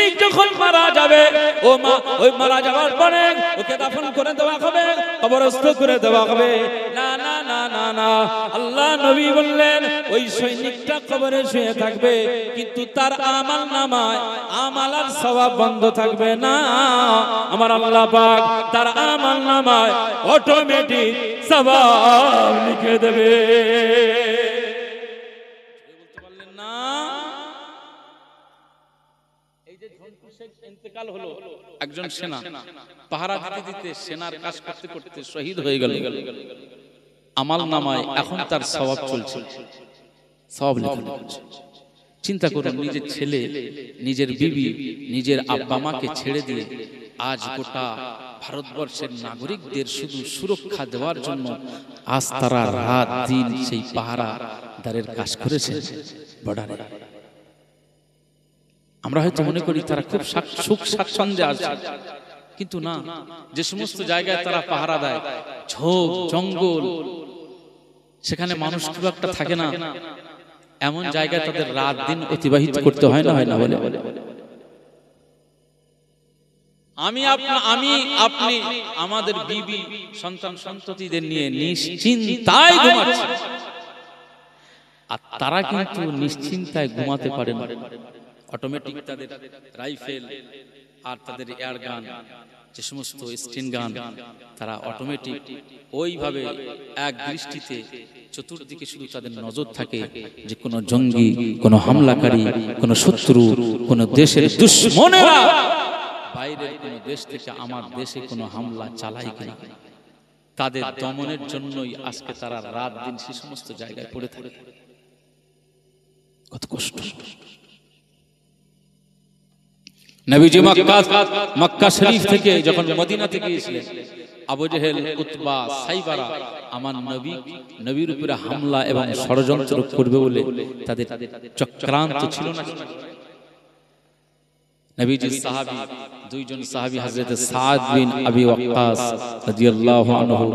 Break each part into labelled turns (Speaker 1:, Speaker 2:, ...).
Speaker 1: সৈনিক যখন মারা যাবে, ওই মারা যাওয়ার পরে ওকে দাফন করে দেওয়া হবে, কবরস্থ করে দেওয়া হবে। না না না না না, আল্লাহ নবী বললেন ওই সৈনিকটা কবরে শুয়ে থাকবে, কিন্তু তার আমল নামায় আমল আর সওয়াব বন্ধ থাকবে না। আমার আল্লাহ পাক তার আমল নামায় অটোমেটিক সওয়াব লিখে দেবে। বলতে পারলেন না? এই যে ঝন্টু শেখ ইন্তেকাল হলো, একজন সেনা পাহারা দিতে দিতে সেনার কাজ করতে করতে শহীদ হয়ে গেল। আমল নামায় এখন তার সওয়াব চলছে, সওয়াব লেখা হচ্ছে। চিন্তা করুন, নিজের ছেলে, নিজের বিবি, নিজের আব্বা মাকে ছেড়ে দিয়ে আজ গোটা ভারতবর্ষের নাগরিকদের শুধু সুরক্ষা দেওয়ার জন্য আজ তারা রাত দিন সেই পাহারাদারের কাজ করেছে বর্ডারে। আমরা হয়তো মনে করি তারা খুব সুখ স্বাচ্ছন্দ্যে আছে, কিন্তু না। যে সমস্ত জায়গায় তারা পাহারা দেয়, ঝোপ জঙ্গল, সেখানে মানুষ খুব একটা থাকে না, এমন জায়গায় তাদের রাত দিন অতিবাহিত করতে হয় না, হয় না বলে? আমি আপনি আমাদের বিবি সন্তান সন্ততিদের নিয়ে নিশ্চিন্তায় ঘুমাচ্ছি, আর তারা কিন্তু নিশ্চিন্তায় ঘুমাতে পারে না। অটোমেটিক তাদের রাইফেল আর তাদের এয়ার গান, যে সমস্ত স্টিন গান, তারা অটোমেটিক ওইভাবে এক দৃষ্টিতে চতুর্দিকে শুধু তাদের নজর থাকে যে কোন জঙ্গি, কোন হামলাকারী, কোন শত্রু, কোন দেশের দুশমনেরা বাইরের কোন দেশ থেকে আমার দেশে কোন হামলা চালায় কিনা। তাদের দমনের জন্যই আজকে তারা রাত দিন সে সমস্ত জায়গায় পড়ে থাকে। কত কষ্ট। নবীজি মক্কা শরীফ থেকে যখন মদিনাতে গিয়েছিলেন, আবু জেহেল, উতবা, সাইবারা আমার নবীর উপরে হামলা এবং ষড়যন্ত্র করবে বলে তাদের চক্রান্ত ছিল না। নবীজির সাহাবী, দুইজন সাহাবী, হযরত সাদ বিন আবি ওয়াক্কাস রাদিয়াল্লাহু আনহু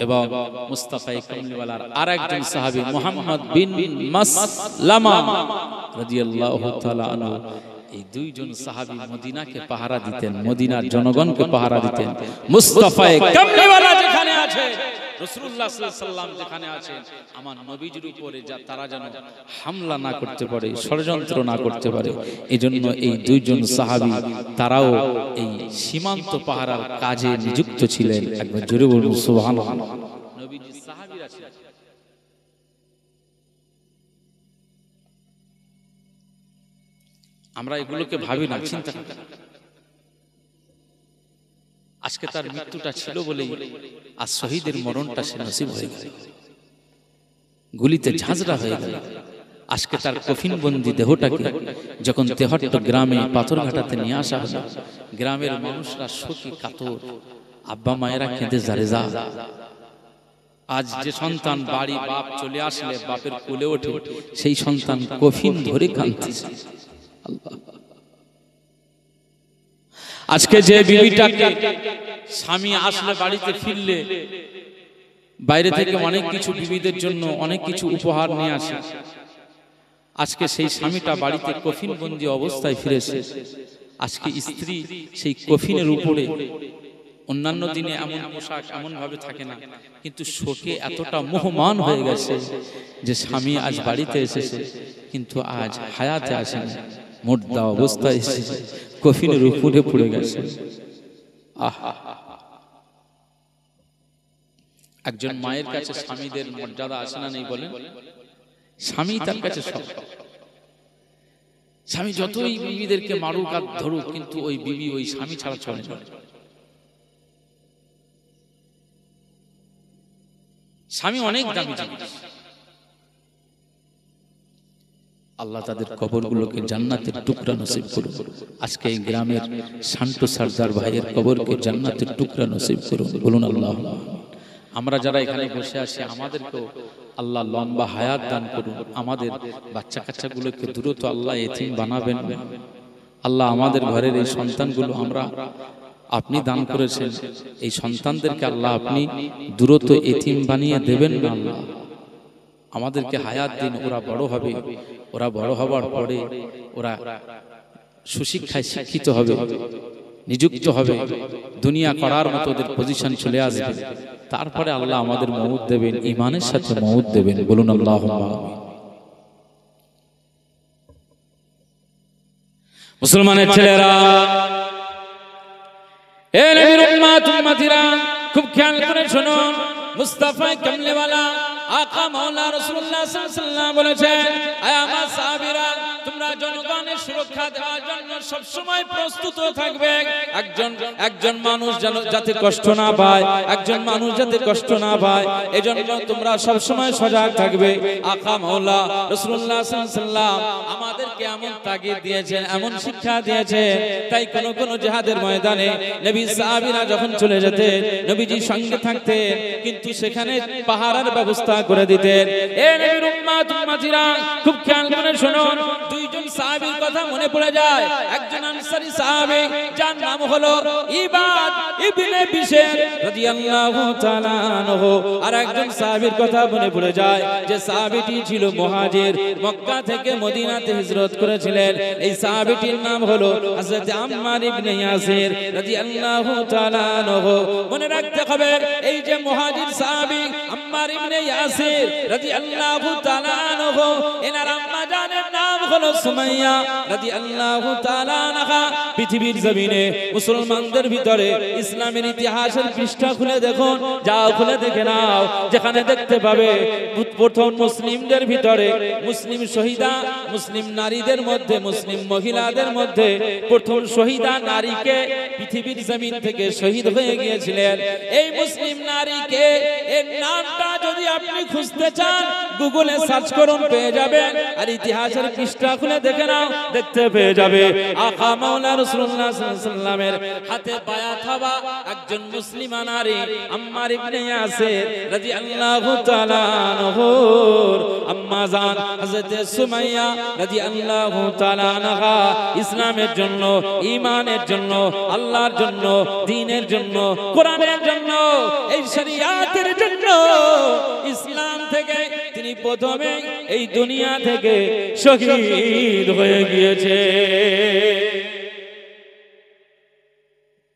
Speaker 1: এবং মুস্তাফা কামলিওয়ালার আরেকজন সাহাবী মুহাম্মদ বিন মাসলামা রাদিয়াল্লাহু তাআলা আনহু, এই দুইজন সাহাবী মদিনাকে পাহারা দিতেন, মদিনার জনগণকে পাহারা দিতেন। মুস্তাফা কামলিওয়ালা যেখানে আছে, রাসূলুল্লাহ সাল্লাল্লাহু আলাইহি ওয়াসাল্লাম যেখানে আছেন, আমার নবীজির উপরে তারা যেন হামলা না করতে পারে, ষড়যন্ত্র না করতে পারে, এজন্য এই দুইজন সাহাবী তারাও এই সীমান্ত পাহারার কাজে নিযুক্ত ছিলেন। একবার জোরে বলুন সুবহানাল্লাহ। নবীজির সাহাবীরা ছিলেন। আমরা এগুলোকে ভাবি না, চিন্তা করি। আজকে তার মৃত্যুটা ছিল বলেই আজ শহীদের মরণটা সে নসিব হয়ে গেল, গুলিতে ঝাঁঝরা হয়ে গেল। আজকে তার কফিনবন্দি দেহটাকে যখন তেহট্ট গ্রামে পাথরঘাটাতে নিয়ে আসা হলো, গ্রামের মানুষরা শোকে কাতর, আব্বা মায়েরা কেঁদে জারেজা। আজ যে সন্তান বাড়ি বাপ চলে আসলে বাপের কোলে ওঠে, সেই সন্তান কফিন ধরে কাঁদতেছে। আজকে যে বিবিটাকে স্বামী আসলে বাড়িতে ফিরলে বাইরে থেকে অনেক কিছু বিবিদের জন্য অনেক কিছু উপহার নিয়ে আসে, আজকে সেই স্বামীটা বাড়িতে কফিন বন্দি অবস্থায় ফিরেছে। আজকে স্ত্রী সেই কফিনের উপরে, অন্যান্য দিনে এমন পোশাক এমন ভাবে থাকে না, কিন্তু শোকে এতটা মোহমান হয়ে গেছে যে স্বামী আজ বাড়িতে এসেছে কিন্তু আজ হায়াতে আসেনি, মুর্দা অবস্থায় এসেছে, কফিনের উপরে পড়ে গেছে। একজন মায়ের কাছে স্বামীদের মর্যাদা আছে না নেই বলেন? স্বামী তার কাছে সব। স্বামী যতই বিবিদেরকে মারুক আর ধরুক, কিন্তু ওই বিবি ওই স্বামী ছাড়া চলে না। স্বামী অনেক দামি জিনিস। আল্লাহ তাদের কবরগুলোকে জান্নাতের টুকরা নসিব করুন। আজকে এই গ্রামের শান্ত সরদার ভাইয়ের কবরকে জান্নাতের টুকরা নসিব করুন, বলুন আল্লাহ। আমরা যারা এখানে বসে আছি আমাদেরকেও আল্লাহ লম্বা হায়াত দান করুন। আমাদের বাচ্চা কাচ্চাগুলোকে দ্রুত আল্লাহ এতিম বানাবেন। আল্লাহ আমাদের ঘরের এই সন্তানগুলো আমরা আপনি দান করেছেন, এই সন্তানদেরকে আল্লাহ আপনি দ্রুত এতিম বানিয়ে দেবেন না। আল্লাহ আমাদেরকে হায়াত দিন, ওরা বড় হবে, ওরা বড় হবার পরে ওরা সুশিক্ষায় শিক্ষিত হবে, নিযুক্ত হবে, দুনিয়া করার মতো ওদের পজিশন চলে আসবে, তারপরে আল্লাহ আমাদের মউত দেবেন, ঈমানের সাথে মউত দেবেন। বলুন আল্লাহুম্মা আমিন। মুসলমানের ছেলেরা, এ নবীর উম্মত উম্মতিরা, খুব খেয়াল করে শুনুন। মুস্তাফা কামলিওয়ালা আকা মাওলা রাসূলুল্লাহ সাল্লাল্লাহু আলাইহি ওয়াসাল্লাম বলেছেন, আয় আমার সাহাবীরা, তোমরা জনগণের সুরক্ষা দেওয়ার জন্য সব সময় প্রস্তুত থাকবে। একজন মানুষ যাতে কষ্ট না পায়, একজন মানুষ যাতে কষ্ট না পায়, এজন্য তোমরা সব সময় সজাগ থাকবে। আকা মাওলা রাসূলুল্লাহ সাল্লাল্লাহু আলাইহি ওয়াসাল্লাম আমাদেরকে এমন তাগিদ দিয়েছেন, এমন শিক্ষা দিয়েছেন, তাই কোন জিহাদের ময়দানে নবী সাহাবীরা যখন চলে যেতেন, নবীজি সঙ্গে থাকতেন, কিন্তু সেখানে পাহারার ব্যবস্থা করে দিতেন। এ নবীর উম্মত উম্মতিরা, খুব খেয়াল করে শুনুন। দুইজন সাহাবীর কথা মনে পড়ে যায়। একজন আনসারী সাহাবী, যার নাম হলো ইবাদ ইবনে বিশর রাদিয়াল্লাহু তাআলা আনহু। আর একজন সাহাবীর কথা মনে পড়ে যায়, যে সাহাবীটি ছিল মুহাজির, মক্কা থেকে মদিনাতে হিজরত করেছিলেন। এই সাহাবীটির নাম হলো হযরত আম্মার ইবনে ইয়াসির রাদিয়াল্লাহু তাআলা আনহু। মনে রাখতে হবে, এই যে মুহাজির সাহাবী আম্মার ইবনে ইয়াসির রাদিয়াল্লাহু তাআলা আনহু, এনার আম্মা জানের নাম হলো সুমাইয়া রাদিয়াল্লাহু তাআলা আনহা। পৃথিবীর জমিনে মুসলমানদের ভিতরে ইসলামের ইতিহাসের পৃষ্ঠা খুলে দেখুন, যাও খুলে দেখে নাও, যেখানে দেখতে পাবে প্রথম মুসলিমদের ভিতরে মুসলিম শহীদা, মুসলিম নারীদের মধ্যে, মুসলিম মহিলাদের মধ্যে প্রথম শহীদা নারীকে পৃথিবীর জমিন থেকে শহীদ হয়ে গিয়েছিলেন। এই মুসলিম নারীকে, এর নামটা যদি আপনি খুঁজতে চান, গুগলে সার্চ করুন, পেয়ে যাবেন। আর ইতিহাসের পৃষ্ঠা খুলে দেখে নাও, দেখতে পেয়ে যাবে আকা মাওলা রাসূলুল্লাহ সাল্লাল্লাহু আলাইহি ওয়াসাল্লামের হাতে বায়াত হওয়া একজন মুসলিমা নারী আম্মার ইবনে ইয়াসির রাদিয়াল্লাহু তাআলা আনহুর আম্মা জান হযরত সুমাইয়া রাদিয়াল্লাহু তাআলা আনহা ইসলামের জন্য, ঈমানের জন্য, আল্লাহর জন্য, দ্বীনের জন্য, কোরআনের জন্য, এই শরীয়তের জন্য, ইসলাম থেকে তিনি প্রথমে এই দুনিয়া থেকে শহীদ হয়ে গিয়েছে।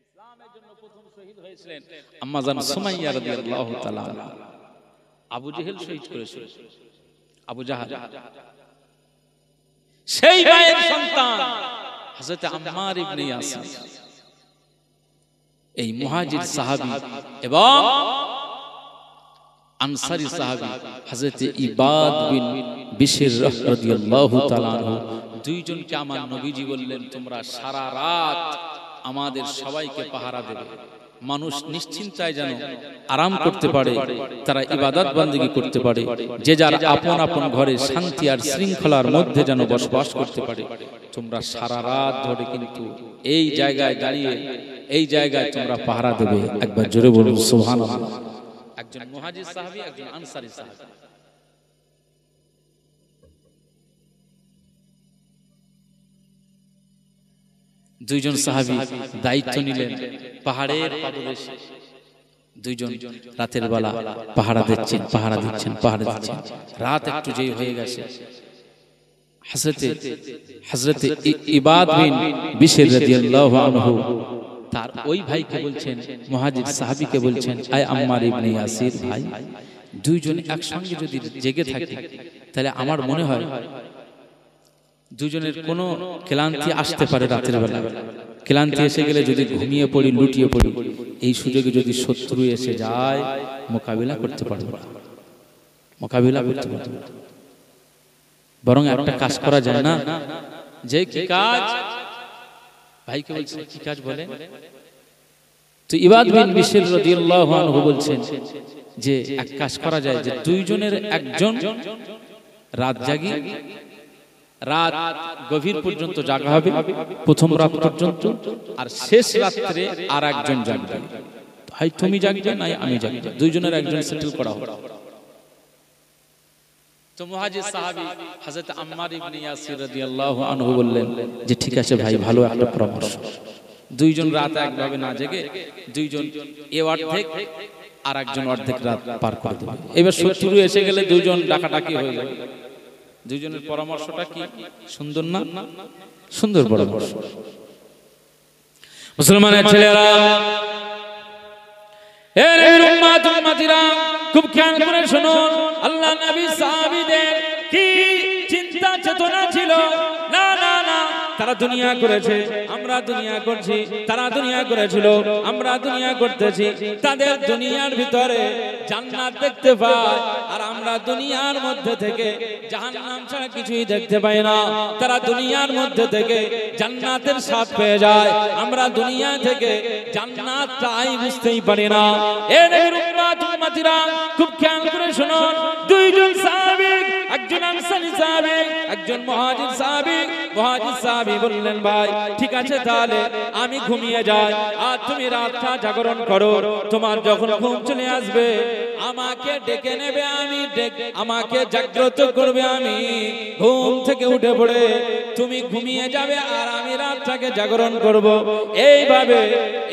Speaker 1: ইসলামের জন্য প্রথম শহীদ হয়েছিলেন আম্মা জান সুমাইয়া রাদিয়াল্লাহু তাআলা। আবু জেহেল শহীদ করেছিল, আবু জাহাল। সেই ভাইয়ের সন্তান হযরত আম্মার ইবনে ইয়াসির, এই মুহাজির সাহাবী এবং আনসারী সাহাবী হযরত ইবাদ বিন বিশর রাদিয়াল্লাহু তাআলা আনহু, দুইজনকে আমার নবীজি বললেন, তোমরা সারা রাত আমাদের সবাইকে পাহারা দেবে। মানুষ নিশ্চিন্তায় যেন আরাম করতে পারে, তারা ইবাদত বন্দেগী করতে পারে, যে যার আপন আপন ঘরে শান্তি আর শৃঙ্খলার মধ্যে যেন বসবাস করতে পারে। তোমরা সারা রাত ধরে কিন্তু এই জায়গায় দাঁড়িয়ে, এই জায়গায় তোমরা পাহারা দেবে। একবার জোরে বলুন সুবহানাল্লাহ। একজন মুহাজির সাহাবী, একজন আনসারী সাহাবী। দুইজন সাহাবী দায়িত্ব নিলেন পাহাড়ের পাদদেশে। দুইজন রাতের বেলা পাহারা দিচ্ছেন, পাহারা দিচ্ছেন, পাহারা দিচ্ছেন। রাত একটু যেই হয়ে গেছে, হযরত ইবাদ বিন বিশর রাদিয়াল্লাহু আনহু তার ওই ভাইকে বলছেন, মুহাজির সাহাবীকে বলছেন, আয় আম্মার ইবনে ইয়াসির ভাই, দুইজন একসঙ্গে যদি জেগে থাকে, তাহলে আমার মনে হয় দুজনের কোনো ক্লান্তি আসতে পারে রাতের বেলা। ক্লান্তি এসে গেলে যদি ঘুমিয়ে পড়ি, লুটিয়ে পড়ি, এই সুযোগে যদি শত্রু এসে যায়, মোকাবিলা করতে পারবো না, মোকাবিলা করতে পারবো না। বরং একটা কাজ করা যায় না? যে কি কাজ? ভাইকে বলছেন, কি কাজ বলে? তো ইবাদ বিন বিশর রাদিয়াল্লাহু আনহু বলছেন যে এক কাজ করা যায়, যে দুইজনের একজন রাত জাগি, রাত গভীর পর্যন্ত জাগা হবে, প্রথম রাত পর্যন্ত, আর শেষ রাত্রে আর একজন জাগবে। ভাই তুমি জাগবে না আমি জাগবো, দুইজনের একজন সেটেল করা হবে। তো মুহাজির সাহাবী হযরত আম্মার ইবনে ইয়াসির রাদিয়াল্লাহু আনহু বললেন যে ঠিক আছে ভাই, ভালো একটা পরামর্শ। দুইজন রাত একভাবে না জেগে, দুইজন এ অর্ধেক আর একজন অর্ধেক রাত পার করে দেবে। এবার শত্রু এসে গেলে দুইজন ডাকাডাকি হয়ে যাবে, দুইজনের পরামর্শটা কি সুন্দর না? সুন্দর পরামর্শ। মুসলমানের ছেলেরা, এ নবীর উম্মত উম্মতিরা, খুব খেয়াল করে শুনুন, আল্লাহ নবী সাহাবীদের কি চিন্তা চেতনা ছিল। না না না, তারা দুনিয়া করেছে, আমরা দুনিয়া করছি, তারা দুনিয়া করেছিল, আমরা দুনিয়া করতেছি। তাদের দুনিয়ার ভিতরে জান্নাত দেখতে পায়, আর আমরা দুনিয়ার মধ্যে থেকে জাহান্নাম ছাড়া কিছুই দেখতে পাই না। তারা দুনিয়ার মধ্যে থেকে জান্নাতের স্বাদ পেয়ে যায়, আমরা দুনিয়া থেকে জান্নাতটাই বুঝতেই পারি না। এ নবীর উম্মত উম্মতিরা, খুব খেয়াল করে শুনুন, দুইজন সাহাবী, একজন আনসারী সাহাবী, একজন মুহাজির সাহাবী। মুহাজির সাহাবী বললেন, ভাই ঠিক আছে, তাহলে আমি ঘুমিয়ে যাই, আর তুমি রাতটা জাগরণ করো। তোমার যখন ঘুম চলে আসবে আমাকে ডেকে নেবে, আমাকে জাগ্রত করবে। আমি ঘুম থেকে উঠে পড়ে তুমি ঘুমিয়ে যাবে, আর আমি রাতটাকে জাগরণ করব। এইভাবে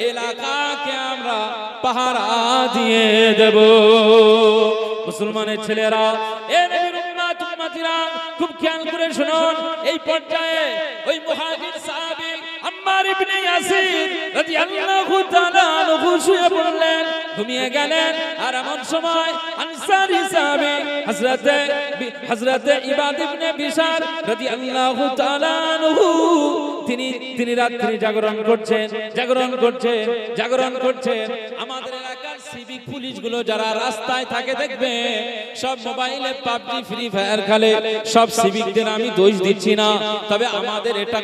Speaker 1: এলাকাকে আমরা পাহারা দিয়ে দেব। মুসলমানের ছেলেরা, এ নবীর উম্মত উম্মতিরা, খুব খেয়াল করে শুনুন, এই পর্যায়ে ওই মুহাজির সাহাবী আম্মার ইবনে ইয়াসির রাদিয়াল্লাহু তাআলা আনহু শুয়ে পড়লেন, ঘুমিয়ে গেলেন। আর এমন সময় আনসারী সাহাবী হযরতে ইবাদ ইবনে বিশার রাদিয়াল্লাহু তাআলা আনহু, তিনি রাত্রি জাগরণ করছেন। আমাদের এলাকার সিভিক পুলিশগুলো যারা রাস্তায় থাকে দেখবে, সব মোবাইলে পাবজি ফ্রি ফায়ার খেলে। সব সিভিকদের আমি দোষ দিচ্ছি না, তবে আমাদের এটা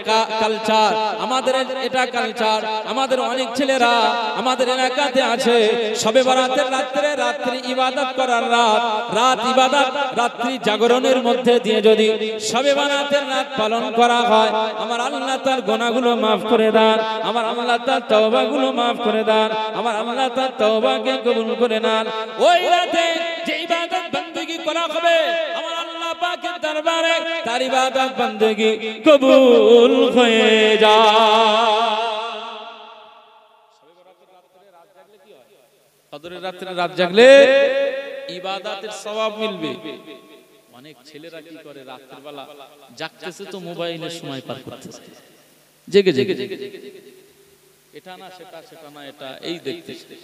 Speaker 1: কালচার, আমাদের অনেক ছেলেরা আমাদের এলাকাতে আছে, শবে বরাতের রাত্রি ইবাদত করার রাত ইবাদত, রাত্রি জাগরণের মধ্যে দিয়ে যদি শবে বরাতের রাত পালন করা হয়, আমার আল্লাহ তার গুনাহগুলো মাফ করে দেন, আমার আল্লাহ তার তওবাগুলো মাফ করে দেন, আমার আল্লাহ তার তওবাকে কবুল করে নেন। ওই রাতে যে ইবাদত বندگی করা হবে, আমার আল্লাহ পাকের দরবারে তার ইবাদত বندگی কবুল হয়ে যায়। কদরের রাতে রাত জাগলে ইবাদতের সওয়াব মিলবে। অনেক ছেলেরা কি করে, রাতের বেলা জাগতেছে তো মোবাইলের সময় পার করতেছে, জেগে এটা না সেটা, সেটা না এটা, এই দেখতেছে।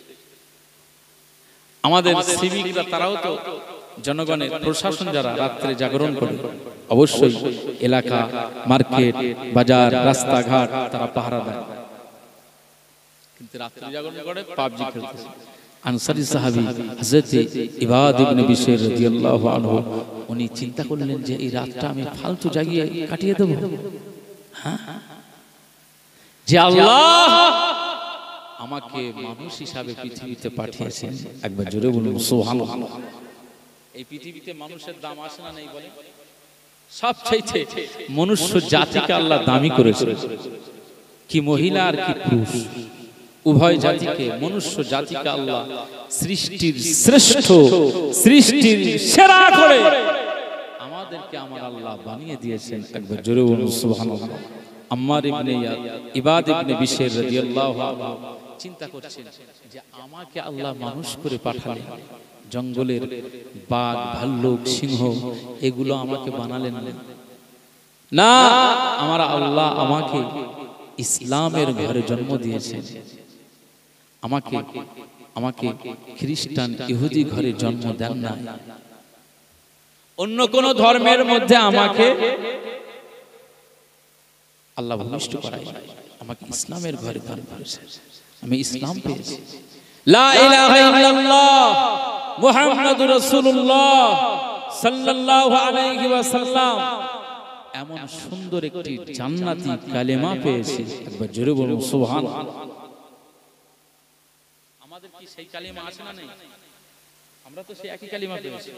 Speaker 1: আমাদের সিভিকরা তারাও তো জনগণের, প্রশাসন যারা রাত্রে জাগরণ করে, অবশ্যই এলাকা, মার্কেট, বাজার, রাস্তাঘাট তারা পাহারা দেয়, কিন্তু রাত্রে জাগরণ করে পাবজি খেলতেছে। আনসারী সাহাবী হযরত ইবাদ ইবনে বিশর রাদিয়াল্লাহু আনহু, উনি চিন্তা করলেন যে এই রাতটা আমি ফালতু জাগিয়ে কাটিয়ে দেব। হ্যাঁ, যে আল্লাহ আমাকে মানুষ হিসাবে পৃথিবীতে পাঠিয়েছেন, একবার জোরে বলুন সুবহানাল্লাহ। এই পৃথিবীতে মানুষের দাম আছে না নেই বলেন? সবচেয়ে মনুষ্য জাতিকে আল্লাহ দামি করেছেন, কি মহিলা আর কি পুরুষ, উভয় জাতিকে, মনুষ্য জাতিকে আল্লাহ সৃষ্টির শ্রেষ্ঠ, সৃষ্টির সেরা করে আমাদেরকে আমার আল্লাহ বানিয়ে দিয়েছেন, একবার জোরে বলুন সুবহানাল্লাহ। আম্মার ইবনে ইবাদ ইবনে বিশর রাদিয়াল্লাহু আনহু চিন্তা করছেন যে আমাকে আল্লাহ মানুষ করে পাঠালেন, জঙ্গলের বাঘ, ভাল্লুক, সিংহ এগুলো আমাকে বানালেন না, আমার আল্লাহ আমাকে ইসলামের ঘরে জন্ম দিয়েছেন, আমাকে খ্রিস্টান ইহুদি ঘরে জন্ম দেন না, অন্য কোন ধর্মের মধ্যে আমাকে আল্লাহ ভূমিষ্ঠ করায়, আমাকে ইসলামের ঘরে দান করেছেন, আমি ইসলাম পেয়েছি। লা ইলাহা ইল্লাল্লাহ মুহাম্মাদুর রাসূলুল্লাহ সাল্লাল্লাহু আলাইহি ওয়াসাল্লাম, এমন সুন্দর একটি জান্নাতি কালেমা পেয়েছি, একবার জোরে বলুন সুবহানাল্লাহ। আমাদের কি সেই কালেমা আছে না নেই? আমরা তো সেই একই কালেমা পেয়েছি।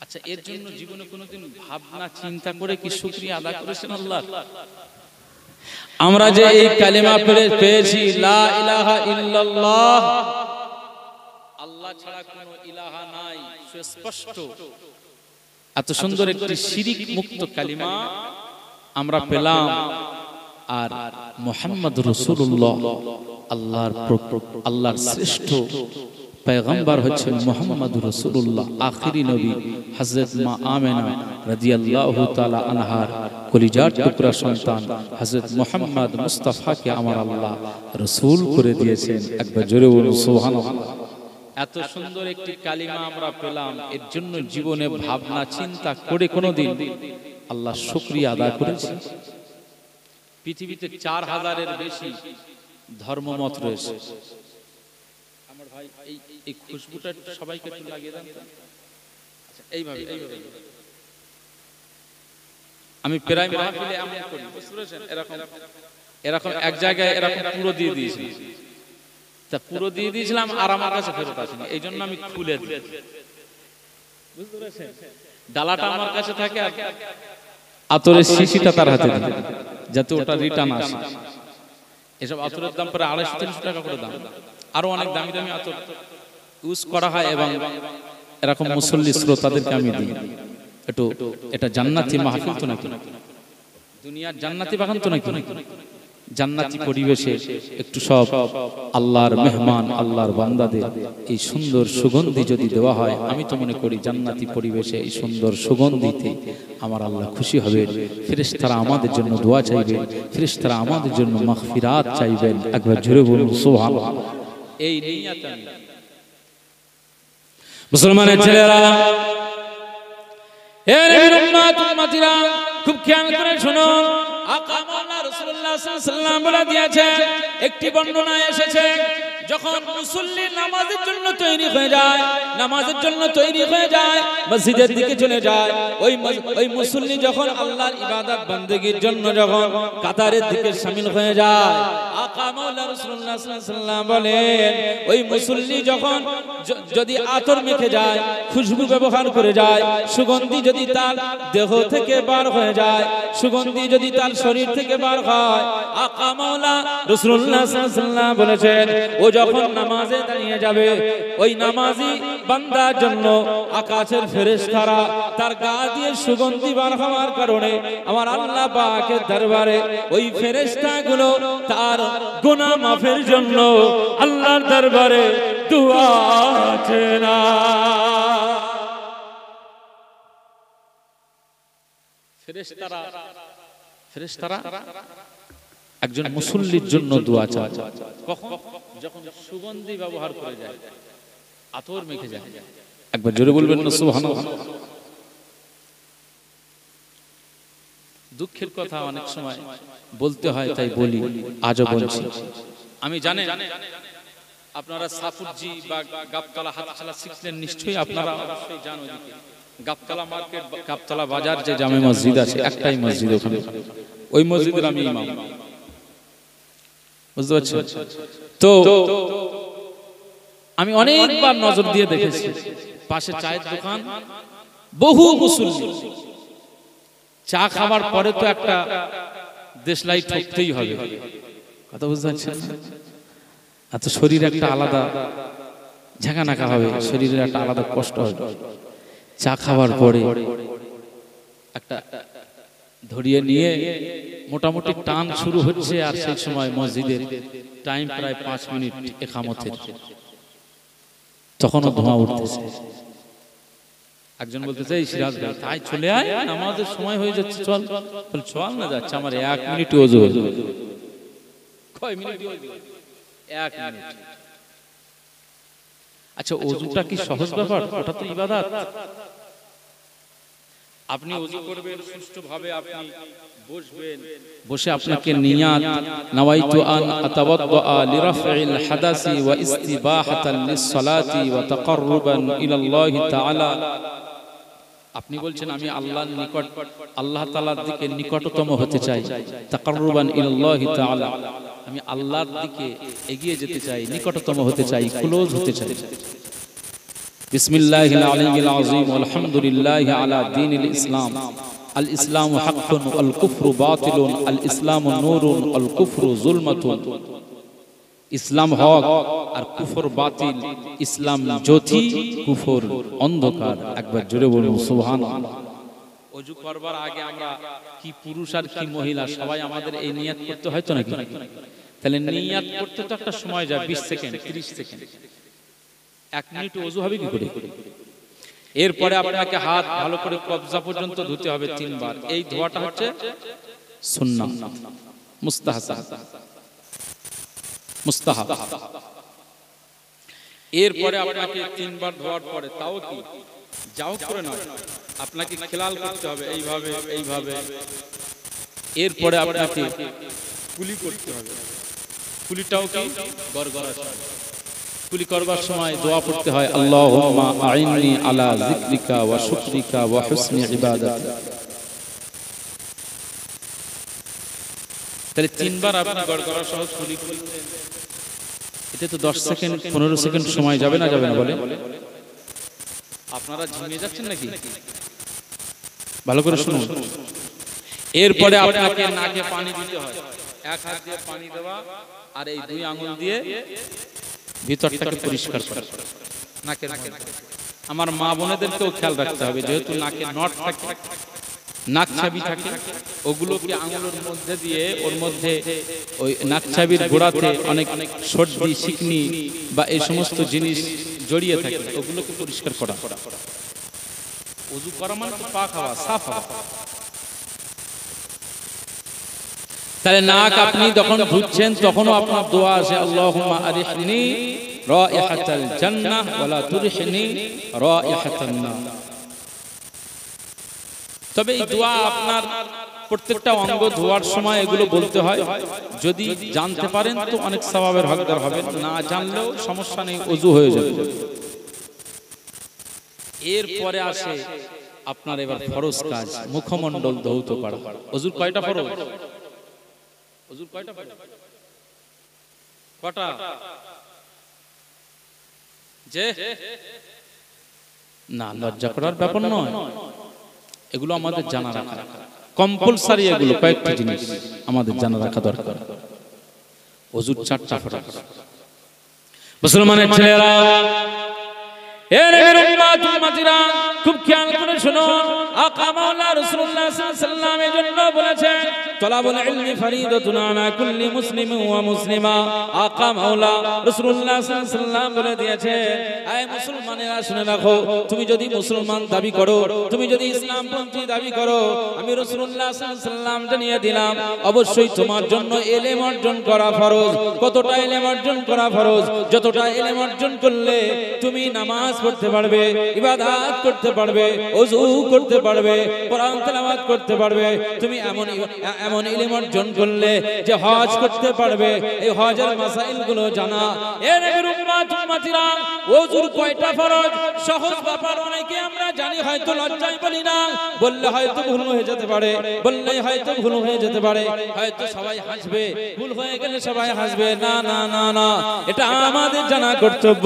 Speaker 1: আচ্ছা, এর জন্য জীবনে কোনোদিন ভাবনা চিন্তা করে কি শুকরিয়া আদা করেছেন আল্লাহ? আমরা যে এই কালেমা পেয়েছি, লা ইলাহা ইল্লাল্লাহ, আল্লাহ ছাড়া কোনো ইলাহা নাই, সুস্পষ্ট এত সুন্দর একটি শিরিক মুক্ত কালিমা আমরা পেলাম। আর মুহাম্মদ রাসূলুল্লাহ আল্লাহর শ্রেষ্ঠ পয়গম্বর হচ্ছেন মুহাম্মদুর রাসূলুল্লাহ, আখিরি নবী। হযরত মা আমেনা রাদিয়াল্লাহু তাআলা আনহার কলিজার টুকরা সন্তান হযরত মুহাম্মদ মুস্তাফাকে আমার আল্লাহ রাসূল করে দিয়েছেন। একবার জোরে বলুন সুবহানাল্লাহ। এত সুন্দর একটি কালিমা আমরা পেলাম, এর জন্য জীবনে ভাবনা চিন্তা করে কোনোদিন আল্লাহ শুকরিয়া আদায় করেছি? পৃথিবীতে 4000-এর বেশি ধর্মমত রয়েছে। আমার ভাই এই খুশবুটা সবাইকে একটু লাগিয়ে দেন। আচ্ছা, এইভাবে আমি প্রায় মাহফিলে এমন করি, বুঝতে পেরেছেন? এরকম এক জায়গায় এরকম পুরো দিয়ে দিয়েছি, তা পুরো দিয়ে দিয়েছিলাম আর আমার কাছে ফেরত আসেনি, এই জন্য আমি খুলে দিই, বুঝতে পেরেছেন? ডালাটা আমার কাছে থাকে আর আতরের শিশিটা তার হাতে দিই, যাতে ওটা রিটার্ন আসে। এসব আতরের দাম প্রায় 250-300 টাকা করে দাম। আরো অনেক দামি দামি আতর ইউজ করা হয় এবং এরকম মুসল্লি শ্রোতাদেরকে আমি দিই। একটু এটা জান্নাতি মাহফিল তো নাকি, দুনিয়ার জান্নাতি বাগান তো নাকি, জান্নাতি পরিবেশে একটু সব আল্লাহর মেহমান, আল্লাহর বান্দাদের এই সুন্দর সুগন্ধি যদি দেওয়া হয়, আমি তো মনে করি জান্নাতি পরিবেশে এই সুন্দর সুগন্ধিতে আমার আল্লাহ খুশি হবেন। ফেরেশতারা আমাদের জন্য দোয়া চাইবেন, ফেরেশতারা আমাদের জন্য মাগফিরাত চাইবেন। একবার জোরে বলুন সুবহানাল্লাহ। এই নিয়ত আমি মুসলমানের ছেলেরা, এ নবীর উম্মত উম্মতিরা, খুব খেয়াল করে শুনুন। আকা মাওলানা রাসূলুল্লাহ সাল্লাল্লাহু আলাইহি ওয়াসাল্লাম বলে দিয়েছেন, একটি বর্ণনায় এসেছে, যখন মুসল্লি নামাজের জন্য তৈরি হয়ে যায়, নামাজের জন্য তৈরি হয়ে যায়, মসজিদের দিকে চলে যায়, ওই মুসল্লি যখন আল্লাহর ইবাদত বান্দেগীর জন্য যখন কাতারের দিকে শামিল হয়ে যায়, আকা মাওলানা রাসূলুল্লাহ সাল্লাল্লাহু আলাইহি ওয়াসাল্লাম বলেন, ওই মুসল্লি যখন যদি আতর মেখে যায়, খুশবু ব্যবহার করে যায়, সুগন্ধি যদি তার দেহ থেকে বার হয়ে যায়, সুগন্ধি যদি তার শরীর থেকে বার হয়, আকা মাওলানা রাসূলুল্লাহ সাল্লাল্লাহু আলাইহি ওয়াসাল্লাম বলেছেন, ও যখন নামাজে দাঁড়িয়ে যাবে, ওই নামাজি বান্দার জন্য আকাশের ফেরেশতারা তার গা দিয়ে সুগন্ধি বার হওয়ার কারণে আমার আল্লাহ পাকের দরবারে ওই ফেরেশতাগুলো তার গুনাহ মাফের জন্য আল্লাহর দরবারে দুআ না। ফেরেশতারা একজন মুসল্লির জন্য দোয়া চায়, কখন? যখন সুগন্ধি ব্যবহার করে যায়, আতর মেখে যায়। একবার জোরে বলবেন না সুবহানাল্লাহ। দুঃখের কথা অনেক সময় বলতে হয়, তাই বলি, আজও বলছি। আমি জানেন আপনারা সাফুরজি বা গাবতলা হাতছালা শিখলেন নিশ্চয়ই, আপনারা অবশ্যই জানেন ওদিকে গাবতলা মার্কেট, গাবতলা বাজার যে জামে মসজিদ আছে, একটাই মসজিদ ওখানে, ওই মসজিদের আমি ইমাম, বুঝতে পারছেন তো? আমি অনেকবার নজর দিয়ে দেখেছি, পাশে চায়ের দোকান, বহু মুসল্লি চা খাবার পরে তো একটা দেশলাই ঠকতেই হবে, কথা বুঝতে পারছেন? এত শরীর একটা আলাদা ঝাঁকানাকা হবে, শরীরের একটা আলাদা কষ্ট হবে। চা খাবার পরে একটা ধরিয়ে নিয়ে মোটামুটি টান শুরু হচ্ছে, আর সেই সময় মসজিদের টাইম প্রায় 5 মিনিট ইকামতের, তখনও ধোঁয়া উঠতেছে। একজন বলতেছে, এই সিরাজ ভাই তাই চলে আয়, নামাজের সময় হয়ে যাচ্ছে, চল। বল চল না, যাচ্ছে আমার 1 মিনিট ওযু হলো। কয় মিনিট? 1 মিনিট। আচ্ছা, ওযুটা কি সহজ ব্যাপার? ওটা তো ইবাদত। আপনি ওযু করবেন সুষ্ঠুভাবে, আপনি বসবেন, বসে আপনাকে নিয়াত নাওয়াইতু আন আতাওয়াদ্দা লিরাফইল হাদাসি ওয়া ইস্তিবাহাতান লিস-সালাতি ওয়া তাকাররুবান ইলাল্লাহি তাআলা, আপনি বলছেন আমি আল্লাহর নিকট, আল্লাহ তাআলার দিকে নিকটতম হতে চাই, তাকাররুবান ইলাল্লাহি তাআলা, আমি আল্লাহর দিকে এগিয়ে যেতে চাই, নিকটতম হতে চাই, ক্লোজ হতে চাই। বিসমিল্লাহিল আলিয়্যিল আযীম আলহামদুলিল্লাহি আলা দীনিল ইসলাম, আল ইসলামু হাক্কুন ওয়াল কুফরু বাতিলুন, আল ইসলামু নূরুন ওয়াল কুফরু যুলমাতুন। ইসলাম হক আর কুফর বাতিল, ইসলাম জ্যোতি, কুফর অন্ধকার। একবার জোরে বলুন সুবহানাল্লাহ। ওযু করবার আগে আমরা কি পুরুষ আর কি মহিলা সবাই আমাদের এই নিয়ত করতে হয় তো নাকি? তাহলে নিয়ত করতে তো একটা সময় যায়, 20 সেকেন্ড 30 সেকেন্ড। 1 মিনিট ওযু হবে কি করে? এরপরে আপনাকে হাত ভালো করে কবজা পর্যন্ত ধুতে হবে 3 বার। এই ধোয়াটা হচ্ছে সুন্নাহ, মুস্তাহাব। এরপরে আপনাকে 3 বার ধোয়ার পরে তাও কি যাও করে নয়, আপনাকে খেলাল করতে হবে এইভাবে এইভাবে। এরপরে আপনাকে কুলি করতে হবে। কুলিটাও কি গড়গড়া। কুলি করবার সময় দোয়া পড়তে হয়, আল্লাহুম্মা আইন্নি আলা যিকরিকা ওয়া শুকরিকা ওয়া হুসনি ইবাদাতি। তাহলে 3 বার আপনি গড়গড়া সহ কুলি করলেন। এতে তো 10 সেকেন্ড 15 সেকেন্ড সময় যাবে না, যাবে না বলে? আপনারা ঝিমিয়ে যাচ্ছেন নাকি? ভালো করে শুনুন। এরপরে আপনাকে নাকে পানি দিতে হয়। 1 হাত দিয়ে পানি দেওয়া আর এই 2 আঙ্গুল দিয়ে ভিতরটাকে পরিষ্কার করা নাকের মধ্যে। আমার মা বোনেদেরকেও খেয়াল রাখতে হবে, যেহেতু নাকে নট থাকে, নাক চাবি থাকে, ওগুলোকে আঙ্গুলের মধ্যে দিয়ে ওর মধ্যে ওই নাক চাবির গোড়াতে অনেক সর্দি শিকনি বা এই সমস্ত জিনিস জড়িয়ে থাকে, ওগুলোকে পরিষ্কার করা। ওযু করা মানে তো পাক হওয়া, সাফ হওয়া। তাহলে নাক আপনি যখন ধুচ্ছেন তখনও আপনার দোয়া আছে, আল্লাহুম্মা আরিহনি রাইহাতাল জান্নাহ ওয়া লা তুরহিনি রাইহাতান নার। তবে এই দোয়া আপনার প্রত্যেকটা অঙ্গ ধোয়ার সময় এগুলো বলতে হয়। যদি জানতে পারেন তো অনেক সওয়াবের হকদার হবেন, না জানলেও সমস্যা নেই, ওযু হয়ে যাবে। এরপরে আসে আপনার এবার ফরজ কাজ, মুখমণ্ডল ধৌত করা। ওযুর কয়টা ফরজ? ওযুর কয়টা ফরজ? কটা? যে না, লজ্জা করার ব্যাপার নয়, এগুলো আমাদের জানা রাখা কম্পালসারি। এগুলো কয়েকটি জিনিস আমাদের জানা রাখা দরকার। ওযুর 4টা ফরজ। মুসলমানের ছেলেরা, এ নবীর উম্মত উম্মতিরা, খুব খেয়াল করে শুনো। আকা মাওলা রাসূলুল্লাহ সাল্লাল্লাহু আলাইহি ওয়াসাল্লাম এর জন্য বলেছেন, তলাবুল ইলমি ফরিদাতুন আলা কুল্লি মুসলিমিন ওয়া মুসলিমা। আকা মাওলা রাসূলুল্লাহ সাল্লাল্লাহু আলাইহি ওয়াসাল্লাম বলে দিয়েছেন, আয় মুসলমানেরা শুনে রাখো, তুমি যদি মুসলমান দাবি করো, তুমি যদি ইসলামপন্থী দাবি করো, আমি রাসূলুল্লাহ সাল্লাল্লাহু আলাইহি ওয়াসাল্লাম জানিয়ে দিলাম, অবশ্যই তোমার জন্য ইলম অর্জন করা ফরজ। কতটা ইলম অর্জন করা ফরজ? যতটা ইলম অর্জন করলে তুমি নামাজ পড়তে পারবে, ইবাদত করতে পারবে, ওযু করতে পারবে, কোরআন তেলাওয়াত করতে পারবে। তুমি এমন ইলম অর্জন করলে যে হজ করতে পারবে, এই হজের মাসাইলগুলো জানা। এ নবীর উম্মত উম্মতিরা, ওযুর কয়টা ফরজ? সহজ ব্যাপার, অনেকে আমরা জানি, হয়তো লজ্জায় বলি না, বললে হয়তো ভুল হয়ে যেতে পারে, বললে হয়তো ভুল হয়ে যেতে পারে, হয়তো সবাই হাসবে, ভুল হয়ে গেলে সবাই হাসবে। না না না না, এটা আমাদের জানা কর্তব্য।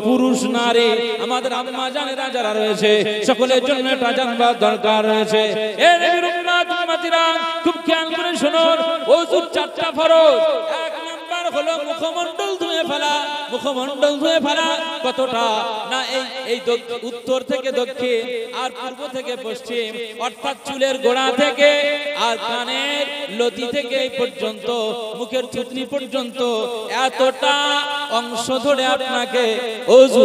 Speaker 1: পুরুষ নারী, আমাদের আম্মা জানেরা যারা রয়েছে, সকলের জন্য এটা জানবার দরকার রয়েছে। এ নবীর উম্মত উম্মতিরা, খুব খেয়াল করে শুনুন। ওযুর 4টা ফরজ। 1 নাম্বার হলো মুখমণ্ডল ধুয়ে ফেলা। মুখমণ্ডল ধুয়ে ফেলা কতটা? না, এই উত্তর থেকে দক্ষিণ আর পূর্ব থেকে পশ্চিম, অর্থাৎ চুলের গোড়া থেকে আর কানের লতি থেকে এই পর্যন্ত, মুখের থুতনি পর্যন্ত, এতটা অংশ ধরে আপনাকে ওযু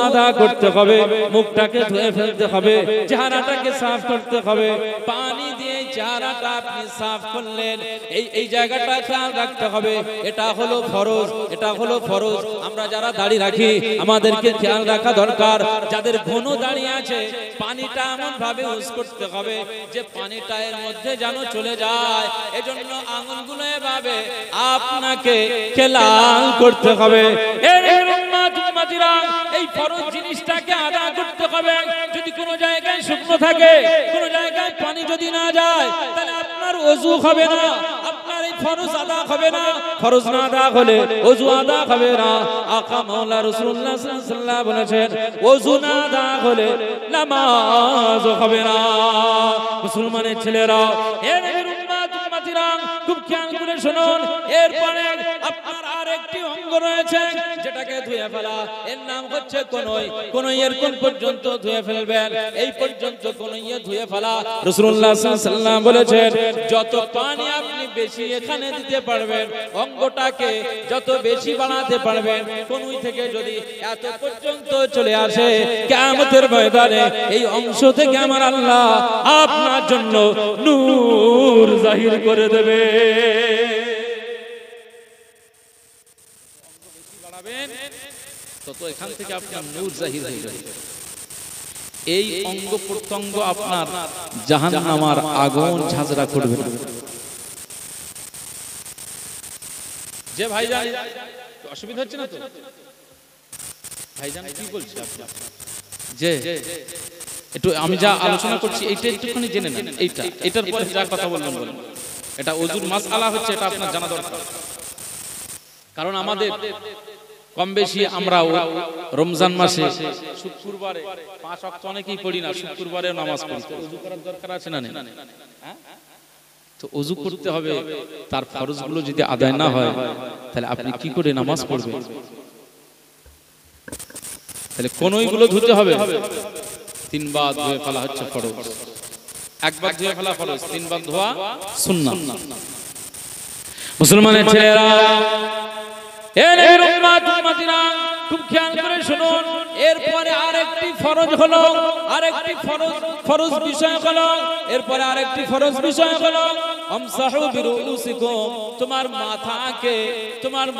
Speaker 1: আদা করতে হবে। মুখটাকে ধুয়ে ফেলতে হবে, চেহারাটাকে সাফ করতে হবে। পানি দিয়ে চেহারাটা আপনি সাফ করলেন, এই জায়গাটা খেয়াল রাখতে হবে। এটা হলো ফরজ, এটা হলো ফরজ। আমরা যারা দাড়ি রাখি, আমাদেরকে খেয়াল রাখা দরকার। যাদের ঘন দাড়ি আছে, পানিটা এমন ভাবে ইউজ করতে হবে যে পানিটা এর মধ্যে যেন চলে যায়। এজন্য আঙ্গুলগুলো এভাবে আপনাকে খেলাল করতে হবে। এর উম্মত উম্মতিরা, এই ফরজ জিনিসটাকে আদা করতে হবে। যদি কোনো জায়গায় শুকনো থাকে, কোনো জায়গায় পানি যদি না যায়, তাহলে আপনার ওযু হবে না, আপনার এই ফরজ আদা হবে না। ফরজ না আদা হলে ওযু আদা হবে না। আকা মাওলা রাসূলুল্লাহ সাল্লাল্লাহু আলাইহি ওয়াসাল্লাম বলেছেন, ওযু না আদা হলে নামাজ হবে না। মুসলমানের ছেলেরা, এ নবীর উম্মত উম্মতিরা, খুব খেয়াল করে শুনুন। এরপরে আপনার আরেকটি অঙ্গ রয়েছে যেটাকে ধুয়ে ফেলা, এর নাম হচ্ছে কনুই। কনুইয়ের কোন পর্যন্ত ধুয়ে ফেলবেন, এই পর্যন্ত কনুইয়ে ধুয়ে ফেলা। রাসূলুল্লাহ সাল্লাল্লাহু আলাইহি ওয়াসাল্লাম বলেছেন, যত পানি আপনি বেশি এখানে দিতে পারবেন, অঙ্গটাকে যত বেশি বানাতে পারবেন, কনুই থেকে যদি এত পর্যন্ত চলে আসে, কিয়ামতের ময়দানে এই অংশ থেকে আমার আল্লাহ আপনার জন্য নূর জাহির করে দেবে। তত এখান থেকে আপনার নূর জাহির হয়ে যাবে। এই অঙ্গ প্রত্যঙ্গ আপনার জাহান্নামের আগুন ঝাঁঝরা করবে না। যে ভাইজান অসুবিধা হচ্ছে না তো? ভাইজান কি বলছে আপনার? যে একটু আমি যা আলোচনা করছি এইটা একটুখানি জেনে নেন। এটার পরে যা কথা বললাম বলেন, এটা ওযুর মাসআলা হচ্ছে, এটা আপনার জানা দরকার। কারণ আমাদের কম বেশি আমরা রমজান মাসে শুক্রবারে 5 ওয়াক্ত অনেকেই পড়ি না, শুক্রবারে নামাজ পড়ি। তো ওযু করার দরকার আছে না? হ্যাঁ, তো ওযু করতে হবে। তার ফরজগুলো যদি আদায় না হয় তাহলে আপনি কি করে নামাজ পড়বেন? তাহলে কোনগুলো ধুতে হবে। 3 বার ধুয়ে ফেলা হচ্ছে ফরজ, 1 বার ধুয়ে ফেলা ফরজ, 3 বার ধোয়া সুন্নাহ। মুসলমানের ছেলেরা, এর উম্মতিরা খুব খেয়াল করে শুনুন। এরপরে আরেকটি ফরজ হলো, আরেকটি ফরজ বিষয় হলো, এরপরে আরেকটি ফরজ বিষয় হলো আমসাহু বিরুসিকুম, তোমার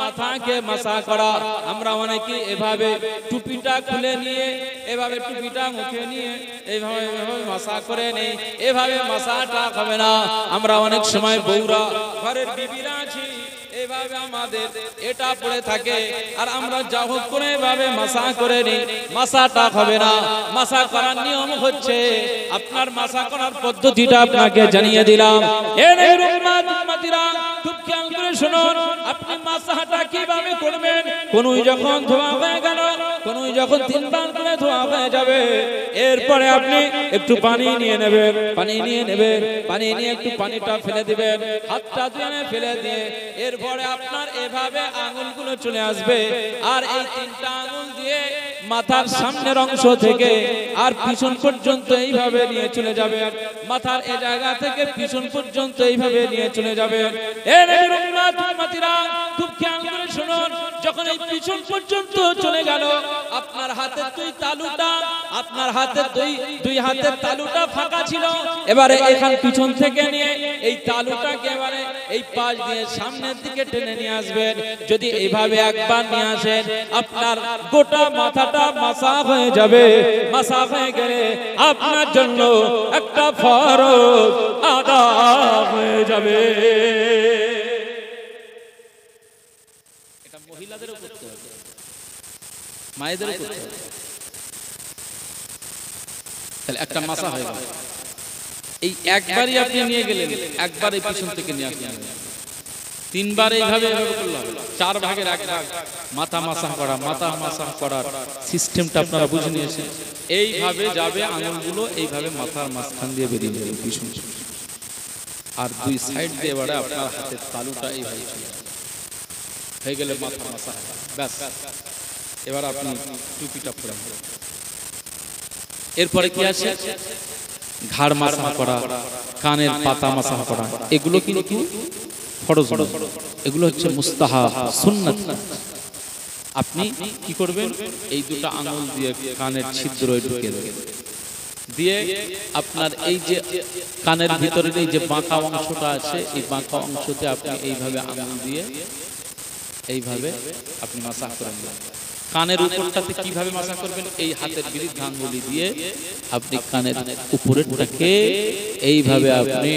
Speaker 1: মাথাকে মাসা করা। আমরা অনেকে এভাবে টুপিটা খুলে নিয়ে, এভাবে টুপিটা মুখে নিয়ে এইভাবে মাসা করে নেই। এভাবে মাসাটা হবে না। আমরা অনেক সময় বউরা, ঘরের বিবিরা আছি, এভাবে আমাদের এটা পড়ে থাকে, আর আমরা যা হোক করে এভাবে মাসা করে নিই। মাসাটা হবে না। মাসা করার নিয়ম হচ্ছে, আপনার মাসা করার পদ্ধতিটা আপনাকে জানিয়ে দিলাম। এর উম্মতিরা খুব খেয়াল করে শুনুন। আপনি মাসাটা কিভাবে করবেন? কনুই যখন ধোয়া হয়ে গেল, কনুই যখন 3 বার করে ধোয়া হয়ে যাবে, এরপরে আপনি একটু পানি নিয়ে নেবেন। পানি নিয়ে একটু পানিটা ফেলে দিবেন, হাতটা ধুয়ে ফেলে দিয়ে এরপরে আপনার এভাবে আঙ্গুলগুলো চলে আসবে, আর এই 3টা আঙ্গুল দিয়ে মাথার সামনের অংশ থেকে আর পিছন পর্যন্ত এইভাবে নিয়ে চলে যাবে। মাথার এই জায়গা থেকে পিছন পর্যন্ত এইভাবে নিয়ে চলে যাবে। এর উম্মতিরা খুব খেয়াল করে শুনুন। যখন এই পিছন পর্যন্ত চলে গেল, আপনার হাতের দুই হাতের তালুটা ফাঁকা ছিল। এবারে এখান পিছন থেকে নিয়ে এই তালুটাকে এবারে এই পাশ দিয়ে সামনের দিকে টেনে নিয়ে আসবেন। যদি এইভাবে একবার নিয়ে আসেন, আপনার গোটা মাথাটা মাসা হয়ে যাবে। মাসা হয়ে গেলে আপনার জন্য একটা ফরজ আদায় হয়ে যাবে। এটা মহিলাদেরও করতে হবে, মায়েদেরও করতে হবে। তাহলে একটা মাসা হয়ে গেল। এই একবারই আপনি নিয়ে গেলেন, একবার এই পিছন থেকে নিয়ে আসলেন। 3 বার এইভাবে করলে হবে। 4 ভাগের 1 ভাগ মাথা মাসা করা। মাথা মাসা করার সিস্টেমটা আপনারা বুঝে নিয়েছেন। এইভাবে যাবে আঙুলগুলো, এইভাবে মাথার মাঝখান দিয়ে বেরিয়ে যাবে পিছন, আর 2 সাইড দিয়ে এবারে আপনার হাতের তালুটা এইভাবে হয়ে গেলে মাথা মাসা ব্যাস। এবার আপনি টুপিটা পরে নেবেন। এরপরে কি আছে? ঘাড় মাসা করা, কানের পাতা মাসা করা। এগুলো কিন্তু ফরজ নয়, এগুলো হচ্ছে মুস্তাহাব, সুন্নাত। আপনি কি করবেন? এই 2টা আঙ্গুল দিয়ে কানের ছিদ্রে ঢুকিয়ে দেবেন, দিয়ে আপনার এই যে কানের ভিতরে এই যে বাঁকা অংশটা আছে, এই বাঁকা অংশতে আপনি এইভাবে আঙ্গুল দিয়ে এইভাবে আপনি মাসা করে নেবেন। কানের উপরটাতে কিভাবে মাসা করবেন? এই হাতের বিরুদ্ধ আঙ্গুলি দিয়ে আপনি কানের উপরেরটাকে এইভাবে আপনি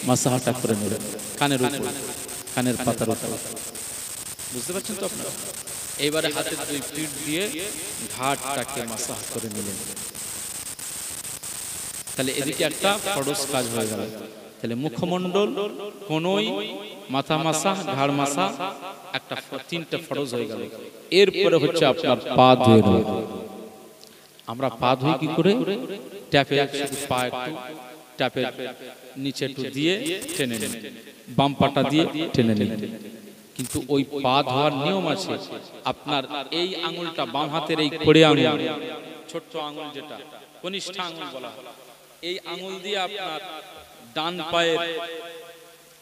Speaker 1: মাসাটা করে নেবেন, কানের উপর, কানের পাতার উপর। বুঝতে পারছেন তো আপনারা? এইবারে হাতের 2 পিঠ দিয়ে ঘাটটাকে মাসা করে নেবেন। তাহলে এদিকে একটা ফরজ কাজ হয়ে গেল। তাহলে মুখমণ্ডল, কনুই, মাথা মাসা, ঘাড় মাসা, একটা 3টা ফরজ হয়ে গেল। এরপরে হচ্ছে আপনার পা ধুয়ে নেবেন। আমরা পা ধুই কি করে? ট্যাপে পা একটু ট্যাপের নিচে একটু দিয়ে টেনে নেবেন, বাম পাটা দিয়ে টেনে নিন। কিন্তু ওই পা ধোয়ার নিয়ম আছে, আপনার এই আঙুলটা বাম হাতের এই খড়ে আঙুল, ছোট্ট আঙুল যেটা কনিষ্ঠ আঙুল বলা হয়, এই আঙুল দিয়ে আপনার ডান পায়ের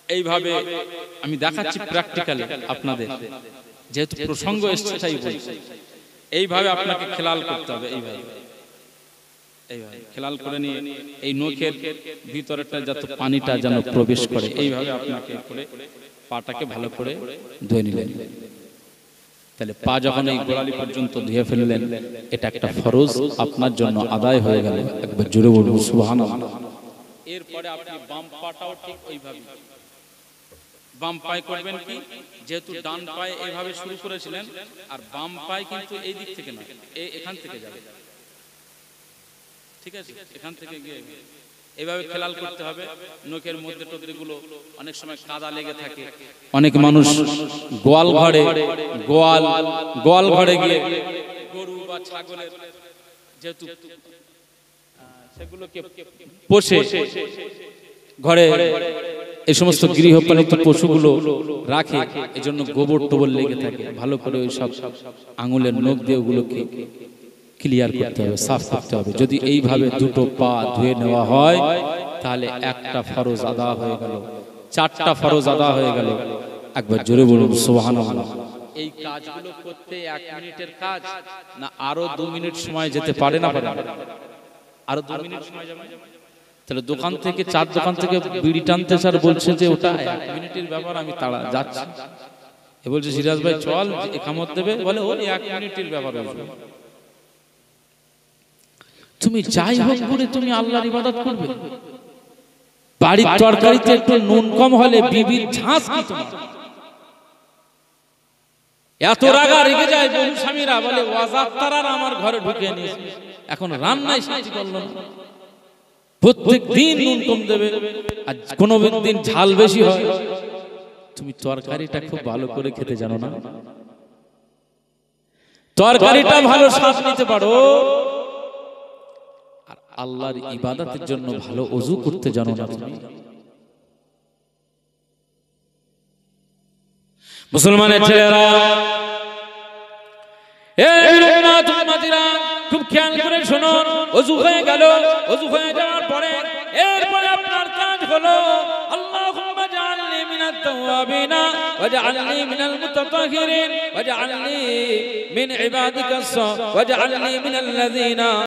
Speaker 1: এইভাবে, আমি দেখাচ্ছি প্র্যাকটিক্যালি আপনাদের, যেহেতু প্রসঙ্গ এসছে তাই বলছি, এইভাবে আপনাকে খেলাল করতে হবে। এইভাবে এইভাবে খেলাল করে নিয়ে এই নখের ভিতরেটা যত পানিটা যেন প্রবেশ করে, এইভাবে আপনাকে করে পাটাকে ভালো করে ধুয়ে নিলেন। তাহলে পা যখন এই গোড়ালি পর্যন্ত ধুয়ে ফেললেন, এটা একটা ফরজ আপনার জন্য আদায় হয়ে গেল। একবার জোরে বলুন সুবহানাল্লাহ। এরপরে আপনি বাম পাটাও ঠিক ওইভাবে বাম পায়ে করবেন কি, যেহেতু ডান পায়ে এইভাবে শুরু করেছিলেন, আর বাম পায়ে কিন্তু এই দিক থেকে না, এখান থেকে যাবে, ঠিক আছে? এখান থেকে গিয়ে এইভাবে খেলাল করতে হবে। নখের মধ্যে টদ্রিগুলো অনেক সময় কাদা লেগে থাকে, অনেক মানুষ গোয়াল ঘরে গিয়ে গরু বা ছাগলের যেহেতু সেগুলোকে পোষে, ঘরে এই সমস্ত গৃহপালিত পশুগুলো রাখে, এজন্য গোবর টোবর লেগে থাকে। ভালো করে ওই সব আঙুলের নখ দিয়ে ওগুলোকে ক্লিয়ার করতে হবে, সাফ করতে হবে। যদি এইভাবে দুটো পা ধুয়ে নেওয়া হয়, তাহলে একটা ফরজ আদা হয়ে গেল, চারটা ফরজ আদা হয়ে গেল। একবার জোরে বলুন সুবহানাল্লাহ। এই কাজগুলো করতে 1 মিনিটের কাজ না, আরো 2 মিনিট সময় যেতে পারে না? পারে, আরো 2 মিনিট সময় যাবে। তাহলে দোকান থেকে, চার দোকান থেকে বিড়ি টানতে স্যার বলছে যে ওটা 1 মিনিটের ব্যাপার, আমি তাড়া যাচ্ছি। এ বলছে সিরাজ ভাই চল, একামত দেবে, বলে ওই 1 মিনিটের ব্যাপার। তুমি যাই হোক করে তুমি আল্লাহর ইবাদত করবে। বাড়ির তরকারিতে একটু নুন কম হলে বিবির ঝাঁস কি তোমার? এত রাগা রেগে যায় বহু স্বামীরা, বলে ওয়াজাব তারার আমার ঘরে ঢুকে নিয়েছে, এখন রান্নায় শান্তি করলো না। প্রত্যেক দিন নুন কম দেবে, আর কোনো দিন ঝাল বেশি হয়। তুমি তরকারিটা খুব ভালো করে খেতে জানো না? তরকারিটা ভালো স্বাদ নিতে পারো, আর আল্লাহর ইবাদতের জন্য ভালো ওযু করতে জানো না তুমি? মুসলমানের ছেলেরা, খুব খেয়াল করে শুনুন। ওযু হয়ে গেল, ওযু হয়ে যাওয়ার পরে এরপরে আপনার কাজ হলো আল্লাহুম্মা জাআলনি মিনাত তাওয়াবিনা ওয়াজআলনি মিনাল মুতাতাহহিরিন ওয়াজআলনি মিন ইবাদিকাস ওয়াজআলনি মিনাল্লাযিনা